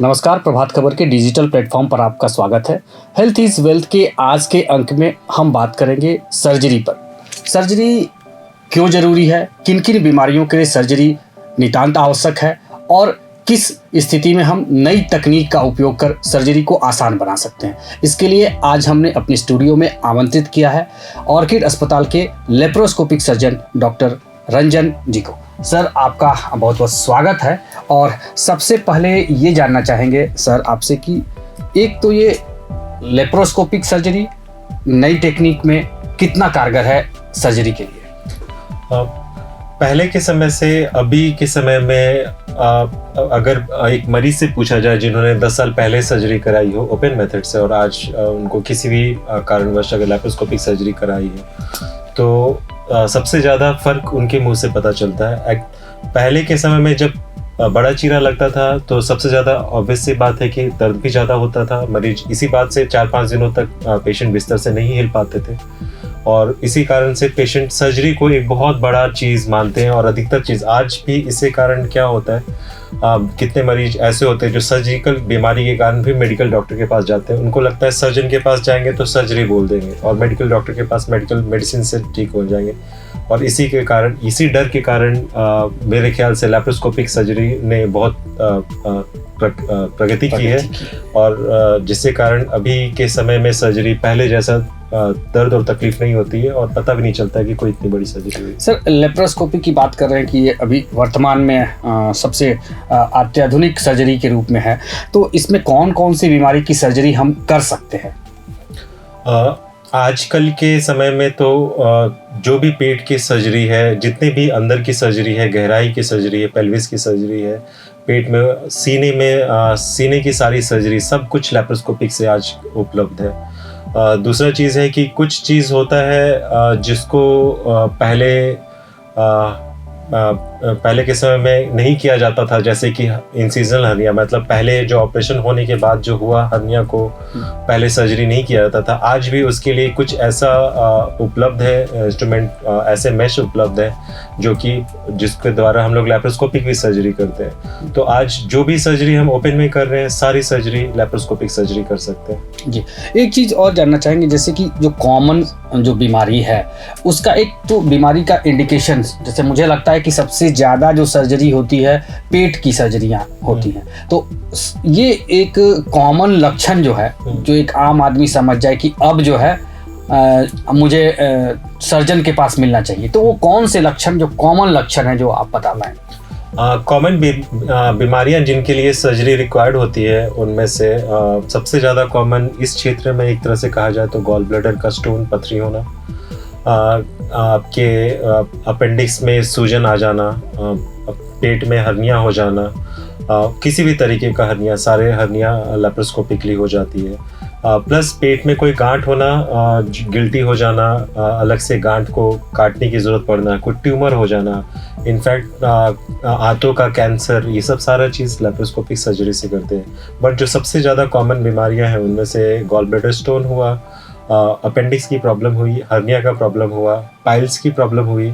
नमस्कार, प्रभात खबर के digital platform पर आपका स्वागत है। हेल्थ इज़ वेल्थ के आज के अंक में हम बात करेंगे सर्जरी पर। सर्जरी क्यों ज़रूरी है, किन किन बीमारियों के लिए सर्जरी नितांत आवश्यक है और किस स्थिति में हम नई तकनीक का उपयोग कर सर्जरी को आसान बना सकते हैं। इसके लिए आज हमने अपने स्टूडियो में आमंत्रित किया है ऑर्किड अस्पताल के लेप्रोस्कोपिक सर्जन डॉक्टर रंजन जी को। सर, आपका बहुत बहुत स्वागत है। और सबसे पहले ये जानना चाहेंगे सर आपसे कि एक तो ये लेप्रोस्कोपिक सर्जरी नई टेक्निक में कितना कारगर है सर्जरी के लिए? पहले के समय से अभी के समय में अगर एक मरीज से पूछा जाए जिन्होंने 10 साल पहले सर्जरी कराई हो ओपन मेथड से और आज उनको किसी भी कारणवश अगर लेप्रोस्कोपिक सर्जरी कराई है तो सबसे ज़्यादा फर्क उनके मुंह से पता चलता है। पहले के समय में जब बड़ा चीरा लगता था तो सबसे ज़्यादा ऑब्वियस सी बात है कि दर्द भी ज़्यादा होता था। मरीज इसी बात से 4-5 दिनों तक पेशेंट बिस्तर से नहीं हिल पाते थे और इसी कारण से पेशेंट सर्जरी को एक बहुत बड़ा चीज़ मानते हैं। और अधिकतर चीज़ आज भी इसी कारण क्या होता है, कितने मरीज ऐसे होते हैं जो सर्जिकल बीमारी के कारण भी मेडिकल डॉक्टर के पास जाते हैं। उनको लगता है सर्जन के पास जाएंगे तो सर्जरी बोल देंगे और मेडिकल डॉक्टर के पास मेडिकल मेडिसिन से ठीक हो जाएंगे। और इसी के कारण, इसी डर के कारण मेरे ख्याल से लेप्रोस्कोपिक सर्जरी ने बहुत प्रगति की है और जिसके कारण अभी के समय में सर्जरी पहले जैसा दर्द और तकलीफ नहीं होती है और पता भी नहीं चलता है कि कोई इतनी बड़ी सर्जरी हुई। सर, लेप्रोस्कोपी की बात कर रहे हैं कि ये अभी वर्तमान में सबसे अत्याधुनिक सर्जरी के रूप में है, तो इसमें कौन कौन सी बीमारी की सर्जरी हम कर सकते हैं? आजकल के समय में तो जो भी पेट की सर्जरी है, जितने भी अंदर की सर्जरी है, गहराई की सर्जरी है, पेल्विस की सर्जरी है, पेट में सीने की सारी सर्जरी, सब कुछ लेप्रोस्कोपिक से आज उपलब्ध है। दूसरा चीज़ है कि कुछ चीज़ होता है जिसको पहले के समय में नहीं किया जाता था, जैसे कि इंसिजनल हर्निया, मतलब पहले जो ऑपरेशन होने के बाद जो हुआ हर्निया को पहले सर्जरी नहीं किया जाता था। आज भी उसके लिए कुछ ऐसा उपलब्ध है इंस्ट्रूमेंट, ऐसे मेश उपलब्ध है जो कि जिसके द्वारा हम लोग लेप्रोस्कोपिक भी सर्जरी करते हैं। तो आज जो भी सर्जरी हम ओपन में कर रहे हैं, सारी सर्जरी लेप्रोस्कोपिक सर्जरी कर सकते हैं। जी, एक चीज़ और जानना चाहेंगे, जैसे कि जो कॉमन जो बीमारी है उसका एक तो बीमारी का इंडिकेशन, जैसे मुझे लगता है कि सबसे ज़्यादा जो सर्जरी होती है पेट की सर्जरियाँ होती हैं, तो ये एक कॉमन लक्षण जो है, जो एक आम आदमी समझ जाए कि अब जो है मुझे सर्जन के पास मिलना चाहिए, तो वो कौन से लक्षण, जो कॉमन लक्षण है, जो आप बता पाएँ? कॉमन बीमारियां जिनके लिए सर्जरी रिक्वायर्ड होती है उनमें से सबसे ज़्यादा कॉमन इस क्षेत्र में एक तरह से कहा जाए तो गॉल ब्लैडर का स्टोन, पथरी होना, आपके अपेंडिक्स में सूजन आ जाना, पेट में हर्निया हो जाना, किसी भी तरीके का हर्निया, सारे हर्निया लेप्रोस्कोपिकली हो जाती है। प्लस पेट में कोई गांठ होना, गिल्टी हो जाना, अलग से गांठ को काटने की ज़रूरत पड़ना, कोई ट्यूमर हो जाना, इनफैक्ट आंतों का कैंसर, ये सब सारा चीज़ लेप्रोस्कोपिक सर्जरी से करते हैं। बट जो सबसे ज़्यादा कॉमन बीमारियां हैं उनमें से गॉल ब्लैडर स्टोन हुआ, अपेंडिक्स की प्रॉब्लम हुई, हर्निया का प्रॉब्लम हुआ, पाइल्स की प्रॉब्लम हुई,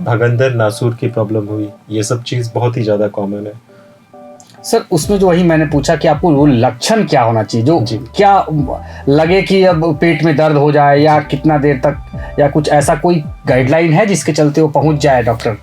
भगंदर नासूर की प्रॉब्लम हुई, ये सब चीज़ बहुत ही ज़्यादा कॉमन है। सर, उसमें जो वही मैंने पूछा कि आपको वो लक्षण क्या होना चाहिए, जो क्या लगे कि अब पेट में दर्द हो जाए या कितना देर तक, या कुछ ऐसा कोई गाइडलाइन है जिसके चलते वो पहुंच जाए डॉक्टर?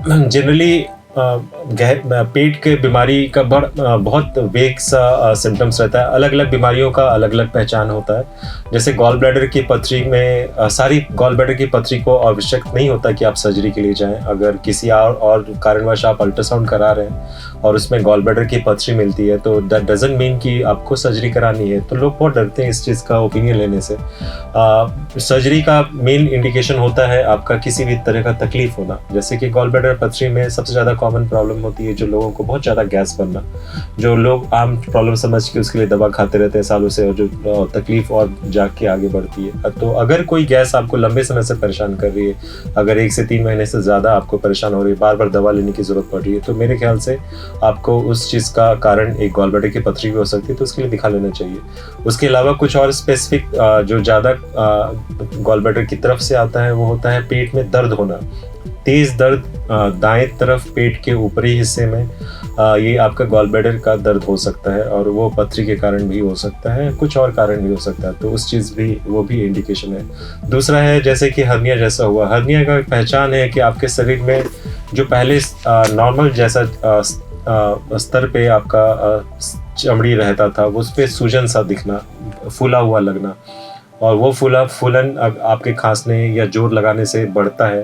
जनरली पेट के बीमारी का बहुत वेग सा सिम्टम्स रहता है। अलग अलग बीमारियों का अलग अलग पहचान होता है। जैसे गॉल ब्लैडर की पथरी में सारी गॉल ब्लैडर की पथरी को आवश्यक नहीं होता कि आप सर्जरी के लिए जाएं। अगर किसी और कारणवश आप अल्ट्रासाउंड करा रहे हैं और उसमें गॉल ब्लैडर की पथरी मिलती है तो दैट डजंट मीन कि आपको सर्जरी करानी है। तो लोग बहुत डरते हैं इस चीज़ का ओपिनियन लेने से। सर्जरी का मेन इंडिकेशन होता है आपका किसी भी तरह का तकलीफ होना, जैसे कि गॉल ब्लैडर पथरी में सबसे ज़्यादा कॉमन प्रॉब्लम होती है जो लोगों को बहुत ज़्यादा गैस बनना, जो लोग आम प्रॉब्लम समझ के उसके लिए दवा खाते रहते हैं सालों से और जो तकलीफ और जाके आगे बढ़ती है। तो अगर कोई गैस आपको लंबे समय से परेशान कर रही है, अगर 1 से 3 महीने से ज़्यादा आपको परेशान हो रही है, बार बार दवा लेने की ज़रूरत पड़ रही है, तो मेरे ख्याल से आपको उस चीज़ का कारण एक गॉल ब्लैडर की पथरी भी हो सकती है, तो उसके लिए दिखा लेना चाहिए। उसके अलावा कुछ और स्पेसिफिक जो ज़्यादा गॉल ब्लैडर की तरफ से आता है वो होता है पेट में दर्द होना, तेज़ दर्द दाएं तरफ पेट के ऊपरी हिस्से में ये आपका गॉल ब्लैडर का दर्द हो सकता है, और वो पथरी के कारण भी हो सकता है, कुछ और कारण भी हो सकता है, तो उस चीज़ भी वो भी इंडिकेशन है। दूसरा है जैसे कि हर्निया जैसा हुआ। हर्निया का पहचान है कि आपके शरीर में जो पहले नॉर्मल जैसा स्तर पे आपका चमड़ी रहता था, उस पर सूजन सा दिखना, फूला हुआ लगना, और वो फूलन आपके खांसने या जोर लगाने से बढ़ता है,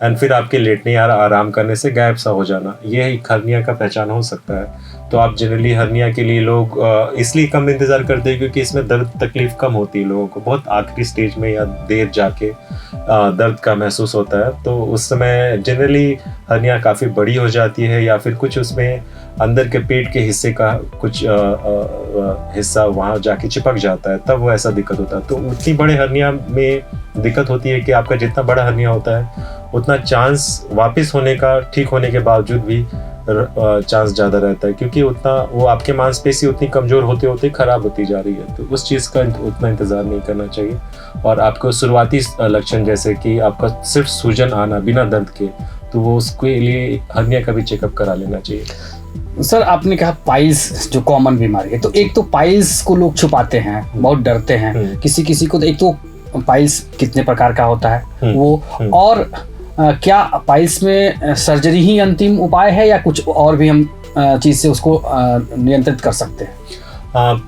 एंड फिर आपके लेटने या आराम करने से गायब सा हो जाना, ये एक हर्निया का पहचान हो सकता है। तो आप जनरली हर्निया के लिए लोग इसलिए कम इंतज़ार करते हैं क्योंकि इसमें दर्द तकलीफ कम होती है लोगों को, बहुत आखिरी स्टेज में या देर जाके दर्द का महसूस होता है, तो उस समय जनरली हर्निया काफ़ी बड़ी हो जाती है, या फिर कुछ उसमें अंदर के पेट के हिस्से का कुछ हिस्सा वहाँ जाके चिपक जाता है, तब वो ऐसा दिक्कत होता है। तो उतनी बड़े हर्निया में दिक्कत होती है कि आपका जितना बड़ा हर्निया होता है उतना चांस वापस होने का, ठीक होने के बावजूद भी चांस ज़्यादा रहता है, क्योंकि उतना वो आपके मांसपेशी उतनी कमज़ोर होते होते ख़राब होती जा रही है। तो उस चीज़ का उतना इंतज़ार नहीं करना चाहिए, और आपको शुरुआती लक्षण जैसे कि आपका सिर्फ सूजन आना बिना दर्द के, तो वो उसके लिए हर्निया का भी चेकअप करा लेना चाहिए। सर आपने कहा पाइल्स जो कॉमन बीमारी है, तो एक तो पाइल्स को लोग छुपाते हैं, बहुत डरते हैं, किसी को तो एक तो पाइल्स कितने प्रकार का होता है वो, और क्या पाइल्स में सर्जरी ही अंतिम उपाय है या कुछ और भी हम चीज़ से उसको नियंत्रित कर सकते हैं?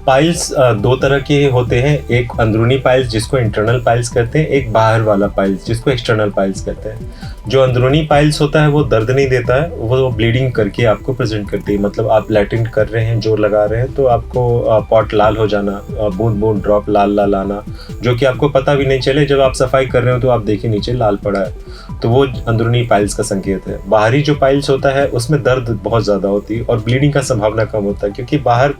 पाइल्स दो तरह के होते हैं, एक अंदरूनी पाइल्स जिसको इंटरनल पाइल्स कहते हैं, एक बाहर वाला पाइल्स जिसको एक्सटर्नल पाइल्स कहते हैं। जो अंदरूनी पाइल्स होता है वो दर्द नहीं देता है, वो ब्लीडिंग करके आपको प्रेजेंट करती है, मतलब आप लैटिन कर रहे हैं, जोर लगा रहे हैं, तो आपको पॉट लाल हो जाना, बूंद बूंद ड्रॉप लाल लाल आना, जो कि आपको पता भी नहीं चले, जब आप सफाई कर रहे हो तो आप देखिए नीचे लाल पड़ा है, तो वो अंदरूनी पाइल्स का संकेत है। बाहरी जो पाइल्स होता है उसमें दर्द बहुत ज़्यादा होती है और ब्लीडिंग का संभावना कम होता है, क्योंकि बाहर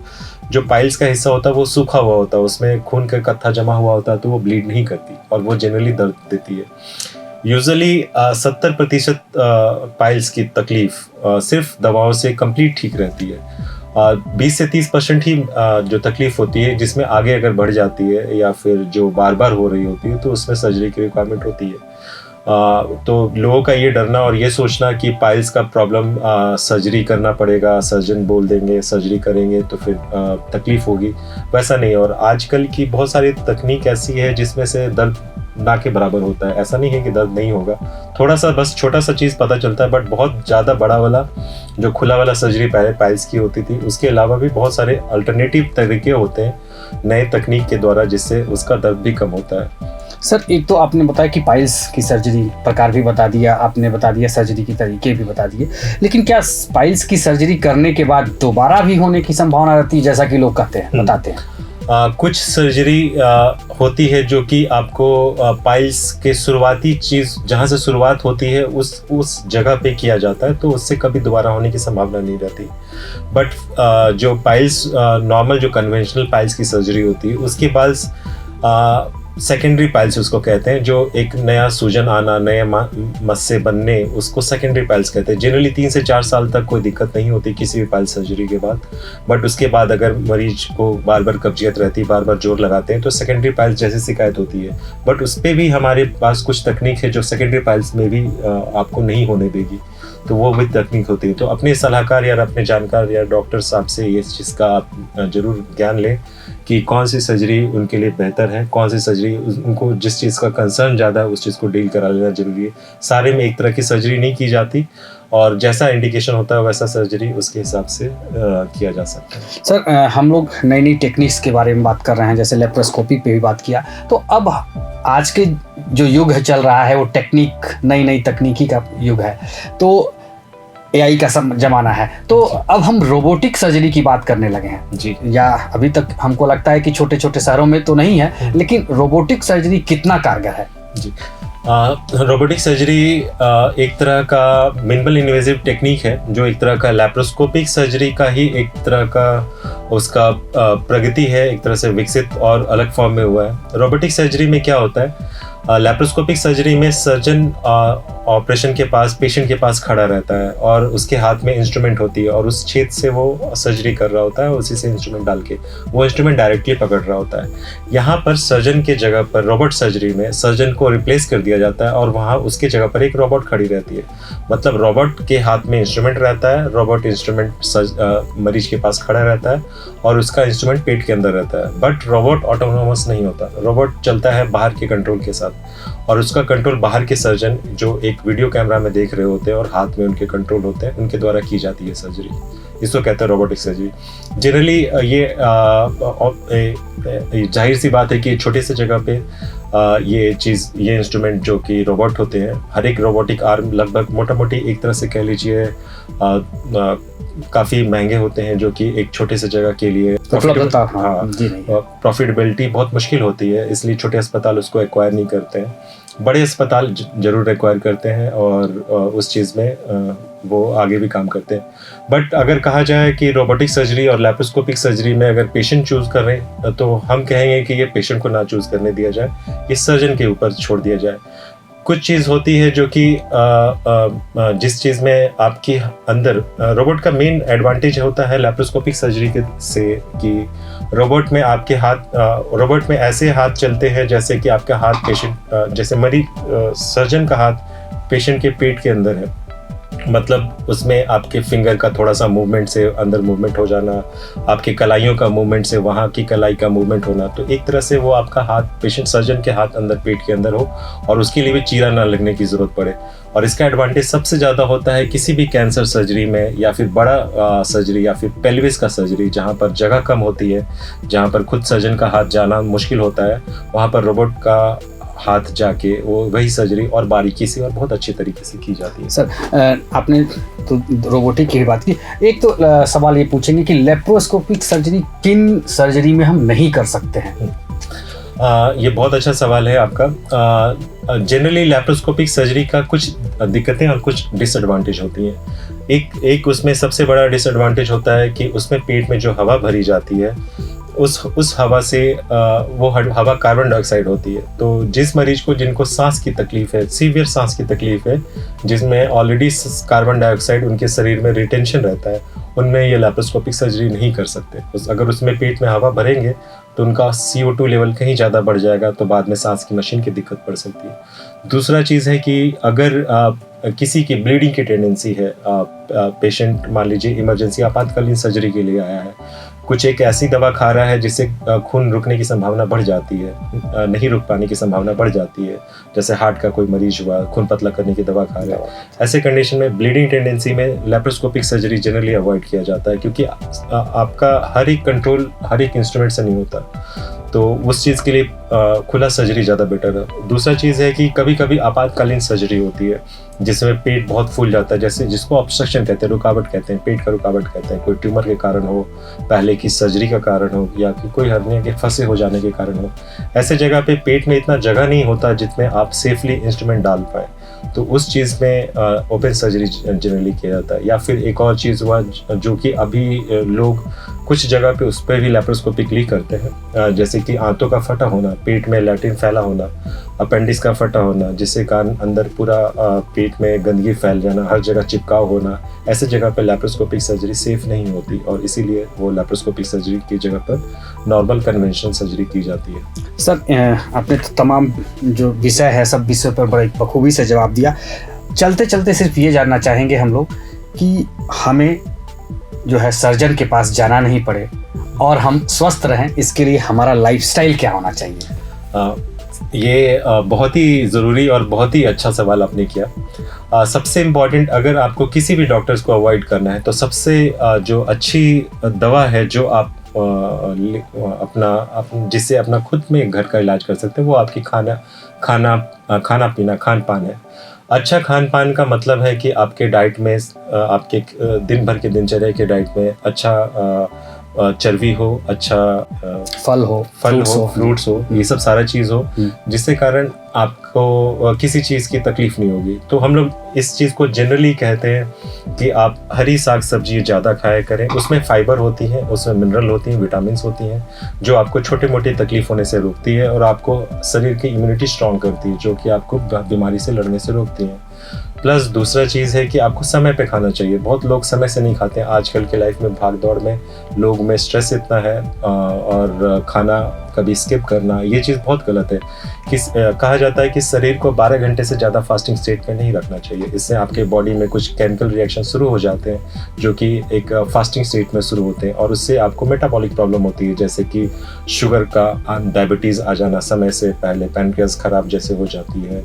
जो पाइल्स का हिस्सा होता है वो सूखा हुआ होता है, उसमें खून का कत्था जमा हुआ होता है, तो वो ब्लीड नहीं करती और वो जनरली दर्द देती है। यूजुअली 70% पाइल्स की तकलीफ सिर्फ दवाओं से कंप्लीट ठीक रहती है, 20 से 30% ही जो तकलीफ होती है जिसमें आगे अगर बढ़ जाती है या फिर जो बार बार हो रही होती है तो उसमें सर्जरी की रिक्वायरमेंट होती है। तो लोगों का ये डरना और ये सोचना कि पाइल्स का प्रॉब्लम सर्जरी करना पड़ेगा, सर्जन बोल देंगे सर्जरी करेंगे तो फिर तकलीफ होगी, वैसा नहीं है। और आजकल की बहुत सारी तकनीक ऐसी है जिसमें से दर्द ना के बराबर होता है, ऐसा नहीं है कि दर्द नहीं होगा, थोड़ा सा बस छोटा सा चीज़ पता चलता है, बट बहुत ज़्यादा बड़ा वाला जो खुला वाला सर्जरी पहले पाइल्स की होती थी, उसके अलावा भी बहुत सारे अल्टरनेटिव तरीके होते हैं नए तकनीक के द्वारा जिससे उसका दर्द भी कम होता है। सर एक तो आपने बताया कि पाइल्स की सर्जरी प्रकार भी बता दिया, आपने बता दिया सर्जरी के तरीके भी बता दिए, लेकिन क्या पाइल्स की सर्जरी करने के बाद दोबारा भी होने की संभावना रहती है, जैसा कि लोग कहते हैं बताते हैं? कुछ सर्जरी होती है जो कि आपको पाइल्स के शुरुआती चीज़ जहाँ से शुरुआत होती है उस जगह पे किया जाता है, तो उससे कभी दोबारा होने की संभावना नहीं रहती। बट जो पाइल्स नॉर्मल जो कन्वेंशनल पाइल्स की सर्जरी होती है उसके बाद सेकेंडरी पाइल्स उसको कहते हैं, जो एक नया सूजन आना, नए मस्से बनने, उसको सेकेंडरी पाइल्स कहते हैं। जनरली 3 से 4 साल तक कोई दिक्कत नहीं होती किसी भी पाइल्स सर्जरी के बाद, बट उसके बाद अगर मरीज को बार बार कब्जियत रहती है, बार बार जोर लगाते हैं, तो सेकेंडरी पाइल्स जैसी शिकायत होती है। बट उस पर भी हमारे पास कुछ तकनीक है जो सेकेंडरी पाइल्स में भी आपको नहीं होने देगी, तो वो भी तकनीक होती है। तो अपने सलाहकार या अपने जानकार या डॉक्टर साहब से ये चीज़ का आप ज़रूर ज्ञान लें कि कौन सी सर्जरी उनके लिए बेहतर है, कौन सी सर्जरी उनको जिस चीज़ का कंसर्न ज़्यादा है उस चीज़ को डील करा लेना ज़रूरी है। सारे में एक तरह की सर्जरी नहीं की जाती, और जैसा इंडिकेशन होता है वैसा सर्जरी उसके हिसाब से किया जा सकता है। सर हम लोग नई नई टेक्निक्स के बारे में बात कर रहे हैं, जैसे लेप्रोस्कोपी पे भी बात किया, तो अब आज के जो युग चल रहा है वो टेक्निक नई नई तकनीकी का युग है, तो AI का जमाना है, तो अब हम रोबोटिक सर्जरी की बात करने लगे हैं जी। या अभी तक हमको लगता है कि छोटे छोटे शहरों में तो नहीं है, लेकिन रोबोटिक सर्जरी कितना कारगर है? जी, रोबोटिक सर्जरी एक तरह का मिनिमल इन्वेजिव टेक्निक है, जो एक तरह का लैप्रोस्कोपिक सर्जरी का ही एक तरह का उसका प्रगति है, एक तरह से विकसित और अलग फॉर्म में हुआ है। रोबोटिक सर्जरी में क्या होता है, लैप्रोस्कोपिक सर्जरी में सर्जन ऑपरेशन के पास, पेशेंट के पास खड़ा रहता है और उसके हाथ में इंस्ट्रूमेंट होती है और उस छेद से वो सर्जरी कर रहा होता है, उसी से इंस्ट्रूमेंट डाल के वो इंस्ट्रूमेंट डायरेक्टली पकड़ रहा होता है। यहाँ पर सर्जन के जगह पर रोबोट सर्जरी में सर्जन को रिप्लेस कर दिया जाता है और वहाँ उसके जगह पर एक रोबोट खड़ी रहती है। मतलब रोबोट के हाथ में इंस्ट्रूमेंट रहता है, रोबोट इंस्ट्रूमेंट मरीज के पास खड़ा रहता है और उसका इंस्ट्रूमेंट पेट के अंदर रहता है। बट रोबोट ऑटोनोमस नहीं होता, रोबोट चलता है बाहर के कंट्रोल के साथ और उसका कंट्रोल बाहर के सर्जन जो एक वीडियो कैमरा में देख रहे होते हैं और हाथ में उनके कंट्रोल होते हैं, उनके द्वारा की जाती है सर्जरी। इसको कहते हैं रोबोटिक सर्जरी। जनरली ये जाहिर सी बात है कि छोटे से जगह पे ये इंस्ट्रूमेंट जो कि रोबोट होते हैं, हर एक रोबोटिक आर्म लगभग मोटा मोटी एक तरह से कह लीजिए काफ़ी महंगे होते हैं, जो कि एक छोटे से जगह के लिए प्रॉफिटेबिलिटी बहुत मुश्किल होती है, इसलिए छोटे अस्पताल उसको एक्वायर नहीं करते हैं। बड़े अस्पताल जरूर एक्वायर करते हैं और उस चीज़ में वो आगे भी काम करते हैं। बट अगर कहा जाए कि रोबोटिक सर्जरी और लैप्रोस्कोपिक सर्जरी में अगर पेशेंट चूज़ कर रहे हैं तो हम कहेंगे कि ये पेशेंट को ना चूज़ करने दिया जाए, ये सर्जन के ऊपर छोड़ दिया जाए। कुछ चीज़ होती है जो कि जिस चीज़ में आपके अंदर रोबोट का मेन एडवांटेज होता है लैप्रोस्कोपिक सर्जरी के से कि रोबोट में आपके हाथ रोबोट में ऐसे हाथ चलते हैं जैसे कि आपका हाथ पेशेंट जैसे मरीज सर्जन का हाथ पेशेंट के पेट के अंदर है। मतलब उसमें आपके फिंगर का थोड़ा सा मूवमेंट से अंदर मूवमेंट हो जाना, आपके कलाइयों का मूवमेंट से वहाँ की कलाई का मूवमेंट होना, तो एक तरह से वो आपका हाथ पेशेंट सर्जन के हाथ अंदर पेट के अंदर हो और उसके लिए भी चीरा ना लगने की ज़रूरत पड़े। और इसका एडवांटेज सबसे ज़्यादा होता है किसी भी कैंसर सर्जरी में या फिर बड़ा सर्जरी या फिर पेल्विस का सर्जरी, जहाँ पर जगह कम होती है, जहाँ पर खुद सर्जन का हाथ जाना मुश्किल होता है, वहाँ पर रोबोट का हाथ जाके वो वही सर्जरी और बारीकी से और बहुत अच्छे तरीके से की जाती है। सर आपने तो रोबोटिक की बात की, एक तो सवाल ये पूछेंगे कि लेप्रोस्कोपिक सर्जरी किन सर्जरी में हम नहीं कर सकते हैं? ये बहुत अच्छा सवाल है आपका। जनरली लैप्रोस्कोपिक सर्जरी का कुछ दिक्कतें और कुछ डिसएडवांटेज होती हैं। एक उसमें सबसे बड़ा डिसएडवांटेज होता है कि उसमें पेट में जो हवा भरी जाती है उस हवा से वो हवा कार्बन डाइऑक्साइड होती है। तो जिस मरीज को जिनको सांस की तकलीफ है, सीवियर सांस की तकलीफ है, जिसमें ऑलरेडी कार्बन डाइऑक्साइड उनके शरीर में रिटेंशन रहता है, उनमें ये लैप्रोस्कोपिक सर्जरी नहीं कर सकते। अगर उसमें पेट में हवा भरेंगे तो उनका CO2 लेवल कहीं ज़्यादा बढ़ जाएगा, तो बाद में सांस की मशीन की दिक्कत पड़ सकती है। दूसरा चीज़ है कि अगर किसी की ब्लीडिंग की टेंडेंसी है, पेशेंट मान लीजिए इमरजेंसी आपातकालीन सर्जरी के लिए आया है, कुछ एक ऐसी दवा खा रहा है जिससे खून रुकने की संभावना बढ़ जाती है, नहीं रुक पाने की संभावना बढ़ जाती है, जैसे हार्ट का कोई मरीज हुआ, खून पतला करने की दवा खा रहा है, ऐसे कंडीशन में ब्लीडिंग टेंडेंसी में लैप्रोस्कोपिक सर्जरी जनरली अवॉइड किया जाता है, क्योंकि आपका हर एक कंट्रोल हर एक इंस्ट्रूमेंट से नहीं होता, तो उस चीज़ के लिए खुला सर्जरी ज़्यादा बेटर है। दूसरा चीज़ है कि कभी कभी आपातकालीन सर्जरी होती है जिसमें पेट बहुत फूल जाता है, जैसे जिसको ऑब्स्ट्रक्शन कहते हैं, रुकावट कहते हैं, पेट का रुकावट कहते हैं, कोई ट्यूमर के कारण हो, पहले की सर्जरी का कारण हो, या फिर कोई हर्निया के फंसे हो जाने के कारण हो। ऐसे जगह पे पेट में इतना जगह नहीं होता जितने आप सेफली इंस्ट्रूमेंट डाल पाए, तो उस चीज़ में ओपन सर्जरी जनरली किया जाता है। या फिर एक और चीज़ हुआ जो कि अभी लोग कुछ जगह पे उस पर भी लैप्रोस्कोपिकली करते हैं, जैसे कि आंतों का फटा होना, पेट में लैट्रिन फैला होना, अपेंडिक्स का फटा होना, जिससे कारण अंदर पूरा पेट में गंदगी फैल जाना, हर जगह चिपकाव होना, ऐसे जगह पर लैप्रोस्कोपिक सर्जरी सेफ नहीं होती और इसीलिए वो लैप्रोस्कोपिक सर्जरी की जगह पर नॉर्मल कन्वेंशनल सर्जरी की जाती है। सर आपने तो तमाम जो विषय है सब विषय पर बड़े बखूबी से जवाब दिया। चलते चलते सिर्फ ये जानना चाहेंगे हम लोग कि हमें जो है सर्जन के पास जाना नहीं पड़े और हम स्वस्थ रहें, इसके लिए हमारा लाइफस्टाइल क्या होना चाहिए? ये बहुत ही ज़रूरी और बहुत ही अच्छा सवाल आपने किया। सबसे इम्पॉर्टेंट, अगर आपको किसी भी डॉक्टर्स को अवॉइड करना है तो सबसे जो अच्छी दवा है जो आप जिससे अपना खुद में घर का इलाज कर सकते हैं, वो आपकी खाना पीना, खान पान है। अच्छा खान पान का मतलब है कि आपके डाइट में, आपके दिन भर के दिनचर्या के डाइट में अच्छा चर्बी हो, अच्छा फल हो, फ्रूट्स हो, ये सब सारा चीज़ हो, जिससे कारण आपको किसी चीज़ की तकलीफ नहीं होगी। तो हम लोग इस चीज़ को जनरली कहते हैं कि आप हरी साग सब्जी ज़्यादा खाया करें। उसमें फाइबर होती है, उसमें मिनरल होती हैं, विटामिन्स होती हैं, जो आपको छोटे मोटे तकलीफ होने से रोकती है और आपको शरीर की इम्यूनिटी स्ट्रॉन्ग करती है, जो कि आपको बीमारी से लड़ने से रोकती है। प्लस दूसरा चीज़ है कि आपको समय पे खाना चाहिए। बहुत लोग समय से नहीं खाते हैं। आजकल के लाइफ में भाग दौड़ में लोग में स्ट्रेस इतना है और खाना कभी स्किप करना, ये चीज़ बहुत गलत है। कहा जाता है कि शरीर को 12 घंटे से ज़्यादा फास्टिंग स्टेट में नहीं रखना चाहिए। इससे आपके बॉडी में कुछ केमिकल रिएक्शन शुरू हो जाते हैं, जो कि एक फास्टिंग स्टेट में शुरू होते हैं, और उससे आपको मेटाबॉलिक प्रॉब्लम होती है, जैसे कि शुगर का, डायबिटीज़ आ जाना समय से पहले, पैनक्रियास खराब जैसे हो जाती है,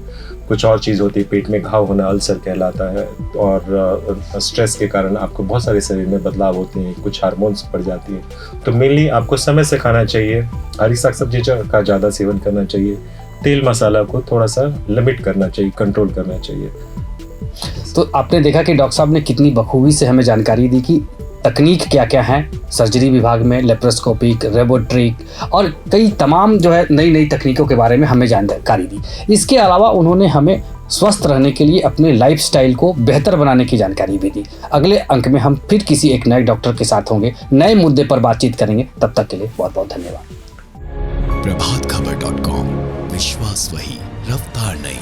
कुछ और चीज़ होती है, पेट में घाव होना अल्सर कहलाता है, और स्ट्रेस के कारण आपको बहुत सारे शरीर में बदलाव होते हैं, कुछ हार्मोन्स बढ़ जाती है। तो मेनली आपको समय से खाना चाहिए, हरी साग सब्जी का ज़्यादा सेवन करना चाहिए, तेल मसाला को थोड़ा सा लिमिट करना चाहिए, कंट्रोल करना चाहिए। तो आपने देखा कि डॉक्टर साहब ने कितनी बखूबी से हमें जानकारी दी कि तकनीक क्या क्या है सर्जरी विभाग में, लेप्रोस्कोपिक, रोबोट्रिक और कई तमाम जो है नई नई तकनीकों के बारे में हमें जानकारी दी। इसके अलावा उन्होंने हमें स्वस्थ रहने के लिए अपने लाइफस्टाइल को बेहतर बनाने की जानकारी भी दी। अगले अंक में हम फिर किसी एक नए डॉक्टर के साथ होंगे, नए मुद्दे पर बातचीत करेंगे। तब तक के लिए बहुत बहुत धन्यवाद। प्रभातखबर.com, विश्वास वही, रफ्तार नहीं।